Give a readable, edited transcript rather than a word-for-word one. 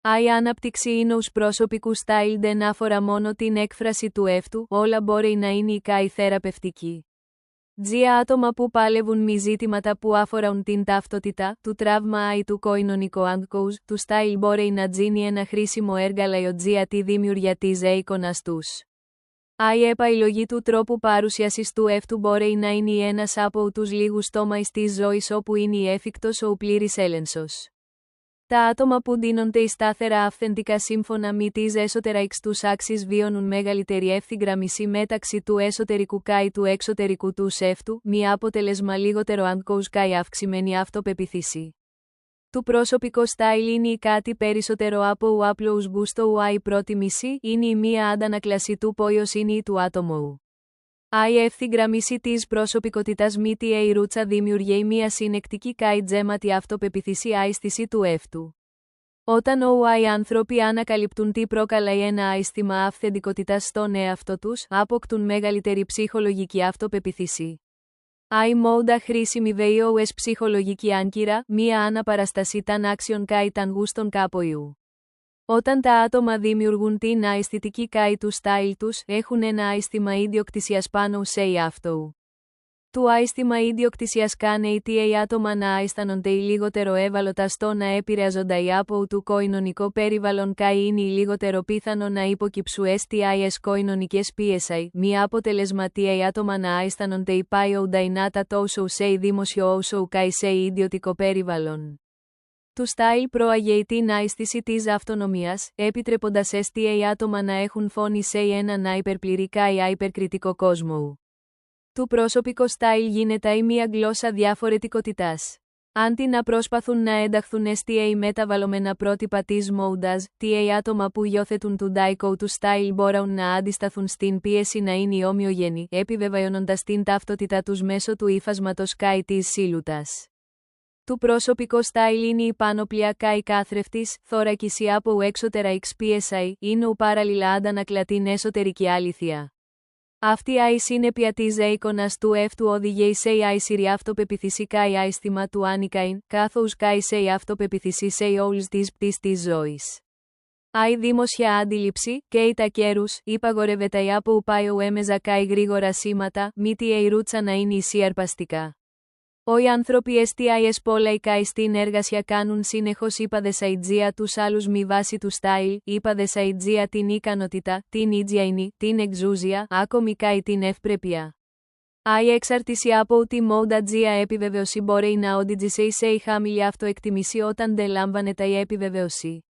Η ανάπτυξη είναι ως προσωπικού στάιλ δεν αφορά μόνο την έκφραση του εαυτού, όλα μπορεί να είναι η θεραπευτική. Για άτομα που παλεύουν με ζήτηματα που αφορούν την ταυτότητα, του τραύμα ή του κοινωνικού άγχους, του στάιλ μπορεί να γίνει ένα χρήσιμο εργαλείο για τη δημιουργία της εικόνας τους. Η επιλογή του τρόπου παρουσίασης του εαυτού μπορεί να είναι ένας από τους λίγους τομείς της ζωής όπου είναι εφικτός ο πλήρης έλεγχος. Τα άτομα που δίνονται σταθερά αυθεντικά σύμφωνα με τις εσωτερικές τους άξεις βιώνουν μεγαλύτερη ευθυγράμμιση μεταξύ του εσωτερικού και του εξωτερικού τους εαυτού, με αποτέλεσμα λιγότερο άγχος και αυξημένη αυτοπεποίθηση. Το προσωπικό στάιλ είναι κάτι περισσότερο από ο απλός γούστο ή πρότιμηση, είναι μία αντανακλάση του ποιος είναι του άτομου. Η ευθυγράμμιση της προσωπικότητας με τη ρούτσα δημιουργεί μία συνεκτική και γεμάτη αυτοπεποίθηση αίσθηση του εαυτού. Όταν οι άνθρωποι ανακαλύπτουν τι προκαλεί ένα αίσθημα αυθεντικότητας στον εαυτό τους, αποκτούν μεγαλύτερη ψυχολογική αυτοπεποίθηση. Η μόδα χρησιμοποιεί ως ψυχολογική άγκυρα, μία αναπαραστασία των άξιων και των γούστων κάποιου. Όταν τα άτομα δημιουργούν την αισθητική και του στάιλ τους, έχουν ένα αίσθημα ιδιοκτησίας πάνω σε αυτό. Το αίσθημα ιδιοκτησίας κάνει οι άτομα να αισθάνονται λιγότερο ευάλωτα στο να επηρεάζονται από το κοινωνικό περιβάλλον και είναι λιγότερο πιθανό να υποκύψουν στις κοινωνικές πιέσεις, με αποτέλεσμα οι άτομα να αισθάνονται πιο δυνατά τόσο σε δημόσιο όσο και σε ιδιωτικό περιβάλλον. Το στάιλ προάγει την αίσθηση της αυτονομίας, επιτρέποντας στα άτομα να έχουν φωνή σε έναν υπερπληρή και υπερκριτικό κόσμο. Το προσωπικό στάιλ γίνεται μία γλώσσα διαφορετικότητας. Αντί να προσπαθούν να ενταχθούν στα μεταβαλλόμενα πρότυπα της μόδας, τα άτομα που υιοθετούν το δικό του στάιλ μπορούν να αντισταθούν στην πίεση να είναι ομοιογενή, επιβεβαιώνοντας την ταυτότητα τους μέσω του υφάσματος και της σιλούτας. Το προσωπικό στάιλ είναι η πανοπλία και η καθρέφτης θωράκιση από εξωτερικές πιέσεις, είναι ο παράλληλα αντανακλά την εσωτερική αλήθεια. Αυτή η συνέπεια της εικόνας του εαυτού οδηγεί σε ισχυρή αυτοπεποίθηση και αίσθημα του ανήκειν, καθώς και σε αυτοπεποίθηση σε όλες τις πτυχές της ζωής. Η δημόσια αντίληψη, και τα καιρούς, υπαγορεύεται από πιο έμεσα και γρήγορα σήματα, με τη ρούτσα να είναι ισιαρπαστικά. Οι άνθρωποι στις πόλεις και στην εργασία κάνουν συνεχώς υπαδεσαιτζία τους άλλους με βάση του στάιλ, υπαδεσαιτζία την ικανότητα, την υγιεινή, την εξουσία, ακόμη και την ευπρέπεια. Η εξάρτηση από τη μόδα τζία επιβεβαίωση μπορεί να οδηγήσει σε χαμηλή αυτοεκτίμηση όταν δεν λαμβάνεται η επιβεβαίωση.